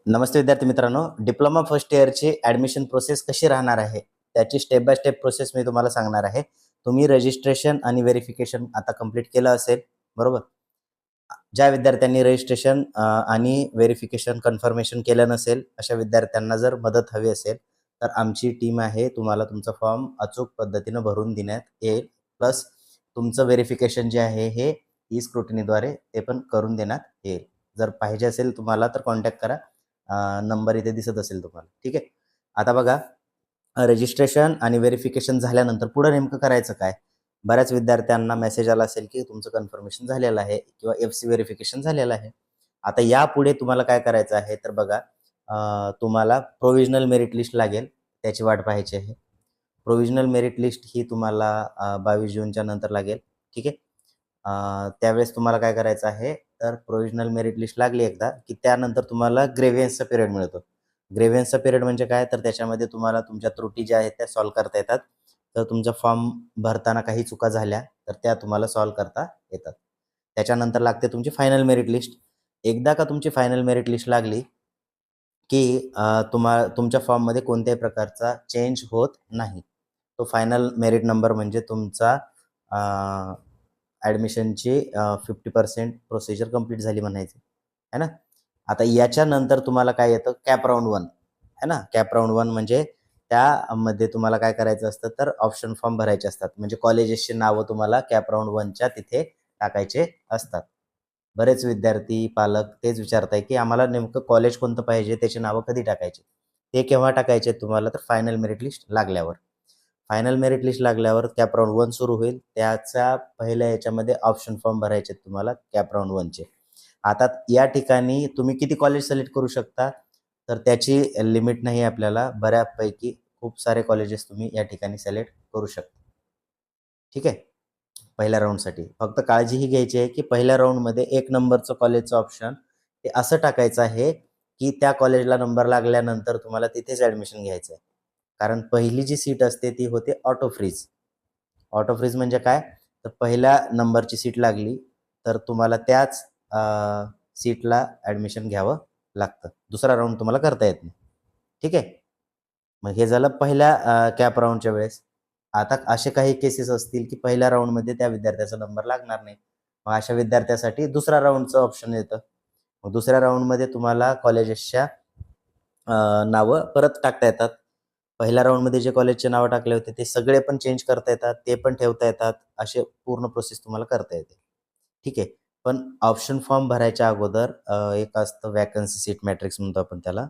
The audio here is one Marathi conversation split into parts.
नमस्ते विद्यार्थी मित्रांनो, डिप्लोमा फर्स्ट इयरची ॲडमिशन प्रोसेस कशी राहणार आहे, त्याची स्टेप बाय स्टेप प्रोसेस मी तुम्हाला सांगणार आहे. तुम्ही रजिस्ट्रेशन आणि व्हेरिफिकेशन आता कंप्लीट केलं असेल, बरोबर? ज्या विद्यार्थ्यांनी रजिस्ट्रेशन आणि व्हेरिफिकेशन कन्फर्मेशन केलं नसेल, अशा विद्यार्थ्यांना जर मदत हवी असेल, तर आमची टीम आहे. तुम्हाला तुमचा फॉर्म अचूक पद्धतीनं भरून देण्यात येईल. प्लस तुमचं व्हेरिफिकेशन जे आहे हे ई-स्क्रुटनीद्वारे ते पण करून देण्यात येईल. जर पाहिजे असेल तुम्हाला तर कॉन्टॅक्ट करा. नंबर इथे दिसत असेल तुम्हाला. ठीक आहे. आता बघा, रजिस्ट्रेशन आणि व्हेरिफिकेशन झाल्यानंतर पुढे नेमकं करायचं काय? बऱ्याच विद्यार्थ्यांना मेसेज आला असेल की तुमचं कन्फर्मेशन झालेलं आहे किंवा एफ-सी व्हेरिफिकेशन झालेलं आहे. आता यापुढे तुम्हाला काय करायचं आहे तर बघा, तुम्हाला प्रोव्हिजनल मेरिट लिस्ट लागेल. त्याची वाट पाहायची आहे. प्रोव्हिजनल मेरिट लिस्ट ही तुम्हाला 22 जूनच्या नंतर लागेल. ठीक आहे. त्यावेळेस तुम्हाला काय करायचं आहे, तर प्रोव्हिजनल मेरिट लिस्ट लागली एकदा, की त्यानंतर तुम्हाला ग्रेव्हियन्सचा पिरियड मिळतो. ग्रेव्हियन्सचा पिरियड म्हणजे काय, तर त्याच्यामध्ये तुम्हाला तुमच्या त्रुटी ज्या आहेत त्या सॉल्व्ह करता येतात. तर तुमचा फॉर्म भरताना काही चुका झाल्या, तर त्या तुम्हाला सॉल्व्ह करता येतात. त्याच्यानंतर लागते तुमची फायनल मेरिट लिस्ट. एकदा का तुमची फायनल मेरिट लिस्ट लागली, की तुमच्या फॉर्ममध्ये कोणत्याही प्रकारचा चेंज होत नाही. तो फायनल मेरिट नंबर म्हणजे तुमचा ॲडमिशनची 50% प्रोसिजर कंप्लीट झाली म्हणायची, आहे ना. आता याच्यानंतर तुम्हाला काय येतं, कॅप राउंड 1 आहे ना. कॅप राउंड 1 म्हणजे त्यामध्ये तुम्हाला काय करायचं असतं, तर ऑप्शन फॉर्म भरायचे असतात. म्हणजे कॉलेजेसची नावं तुम्हाला कॅप राउंड 1च्या तिथे टाकायचे असतात. बरेच विद्यार्थी, पालक तेच विचारताय, की आम्हाला नेमकं कॉलेज कोणतं पाहिजे, त्याची नावं कधी टाकायची? ते केव्हा टाकायचे तुम्हाला, तर फायनल मेरिट लिस्ट लागल्यावर. फायनल मेरिट लिस्ट लागल्यावर कॅप राउंड 1 सुरू होईल. त्याच्या पहिल्या याच्यामध्ये ऑप्शन फॉर्म भरायचे तुम्हाला कॅप राउंड 1चे. आता या ठिकाणी तुम्ही किती कॉलेज सिलेक्ट करू शकता, तर त्याची लिमिट नाही आपल्याला. बऱ्यापैकी खूप सारे कॉलेजेस तुम्ही या ठिकाणी सिलेक्ट करू शकता. ठीक आहे. पहिल्या राउंडसाठी. फक्त काळजी ही घ्यायची आहे, की पहिल्या राउंडमध्ये 1 नंबरचं कॉलेजचं ऑप्शन ते असं टाकायचं आहे, की त्या कॉलेजला नंबर लागल्यानंतर तुम्हाला तिथेच ॲडमिशन घ्यायचं आहे. कारण पहिली जी सीट असते ती होते ऑटो फ्रीज. ऑटो फ्रीज म्हणजे काय? तर पहिल्या नंबरची सीट लागली, तर तुम्हाला त्याच सीटला ॲडमिशन घ्यावं लागतं. दुसरा राउंड तुम्हाला करता येत नाही. ठीक आहे. मग हे झालं पहिल्या कॅप राउंडच्या वेळेस. आता असे काही केसेस असतील, की पहिल्या राउंडमध्ये त्या विद्यार्थ्याचा नंबर लागणार नाही. मग अशा विद्यार्थ्यासाठी दुसऱ्या राउंडचं ऑप्शन येतं. मग दुसऱ्या राउंडमध्ये तुम्हाला कॉलेजेसच्या नावं परत टाकता येतात. पहिल्या राउंडमध्ये जे कॉलेजचे नावं टाकले होते, ते सगळे पण चेंज करता येतात, ते पण ठेवता येतात. असे पूर्ण प्रोसेस तुम्हाला करता येते. ठीक आहे. पण ऑप्शन फॉर्म भरायच्या अगोदर एक असतं व्हॅकन्सी सीट मॅट्रिक्स म्हणतो आपण त्याला.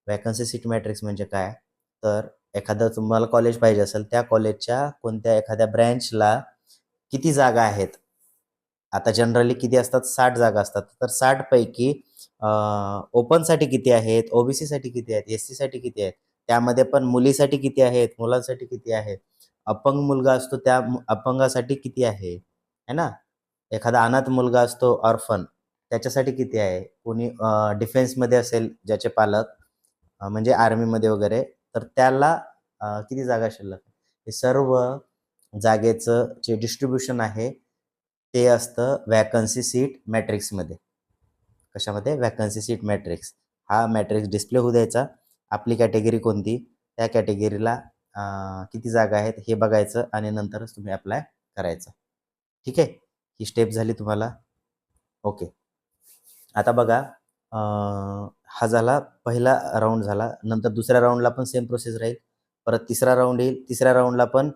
व्हॅकन्सी सीट मॅट्रिक्स म्हणजे काय? तर एखादं तुम्हाला कॉलेज पाहिजे असेल, त्या कॉलेजच्या कोणत्या एखाद्या ब्रँचला किती जागा आहेत? आता जनरली किती असतात? 60 जागा असतात. तर 60 पैकी ओपनसाठी किती आहेत? ओ-बी-सीसाठी किती आहेत? एस-सीसाठी किती आहेत? त्यामध्ये पण मुलीसाठी किती आहेत? मुलांसाठी किती आहेत? अपंग मुलगा असतो त्या अपंगासाठी किती आहे? है ना? एखादा अनाथ मुलगा असतो ऑर्फन, त्याच्यासाठी किती आहे? कोणी डिफेन्समध्ये असेल ज्याचे पालक, म्हणजे आर्मीमध्ये वगैरे, तर त्याला किती जागा शिल्लक आहे? हे सर्व जागेचं जे डिस्ट्रिब्युशन आहे, ते असतं व्हॅकन्सी सीट मॅट्रिक्समध्ये. कशामध्ये? Vacancy seat matrix. हा मॅट्रिक्स डिस्प्ले होऊ द्यायचा. आपली कॅटेगरी कोणती? त्या कॅटेगरीला किती जागा आहेत हे बघायचं आणि नंतरच तुम्ही अप्लाय करायचं. ठीक आहे? ही स्टेप झाली तुम्हाला. ओके. आता बघा, हा झाला पहिला राउंड झाला. नंतर दुसऱ्या राउंडला पण सेम प्रोसेस राहील. परत तिसरा राउंड येईल. तिसऱ्या राउंडला पण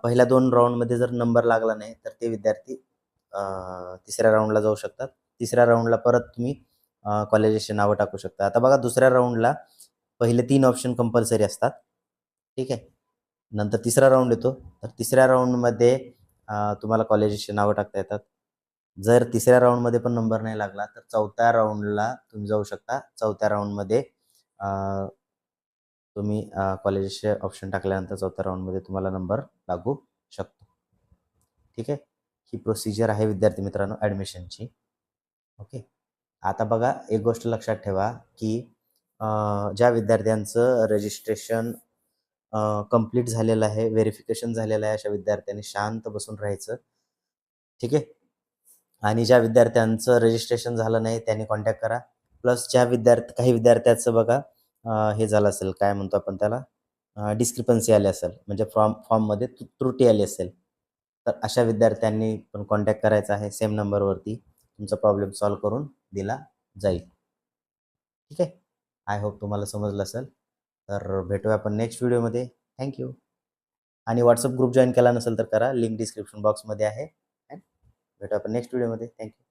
पहिल्या 2 राउंडमध्ये जर नंबर लागला नाही, तर ते विद्यार्थी तिसऱ्या राउंडला जाऊ शकतात. तिसऱ्या राउंडला परत तुम्ही कॉलेजेसची नावं टाकू शकता. आता बघा, दुसऱ्या राउंडला पहिले 3 ऑप्शन कंपल्सरी असतात. ठीक आहे. नंतर तिसरा राउंड येतो. तर तिसऱ्या राउंडमध्ये तुम्हाला कॉलेजेसची नावं टाकता येतात. जर तिसऱ्या राउंडमध्ये पण नंबर नाही लागला, तर चौथ्या राउंडला तुम्ही जाऊ शकता. चौथ्या राउंडमध्ये तुम्ही कॉलेजेसचे ऑप्शन टाकल्यानंतर चौथ्या राउंडमध्ये तुम्हाला नंबर लागू शकतो. ठीक आहे. ही प्रोसिजर आहे विद्यार्थी मित्रांनो ॲडमिशनची. ओके. आता बघा, एक गोष्ट लक्षात ठेवा, की ज्या विद्यार्थ्यांचं रजिस्ट्रेशन कंप्लीट झालेलं आहे, व्हेरिफिकेशन झालेलं आहे, अशा विद्यार्थ्यांनी शांत बसून राहायचं. ठीक आहे. आणि ज्या विद्यार्थ्यांचं रजिस्ट्रेशन झालं नाही त्यांनी कॉन्टॅक्ट करा. प्लस काही विद्यार्थ्याचं बघा हे झालं असेल, काय म्हणतो आपण त्याला, डिस्क्रिपन्सी आली असेल, म्हणजे फॉर्ममध्ये त्रुटी आली असेल, तर अशा विद्यार्थ्यांनी पण कॉन्टॅक्ट करायचा आहे सेम नंबरवरती. तुमचा प्रॉब्लेम सॉल्व्ह करून दिला जाईल. ठीक आहे. आय होप तुम्हाला समजलं असेल. तर भेटूया आपण नेक्स्ट व्हिडिओमध्ये. Thank you. आणि WhatsApp ग्रुप जॉइन केला नसेल तर करा. लिंक डिस्क्रिप्शन बॉक्समध्ये आहे. भेटूया आपण नेक्स्ट व्हिडिओमध्ये. Thank you.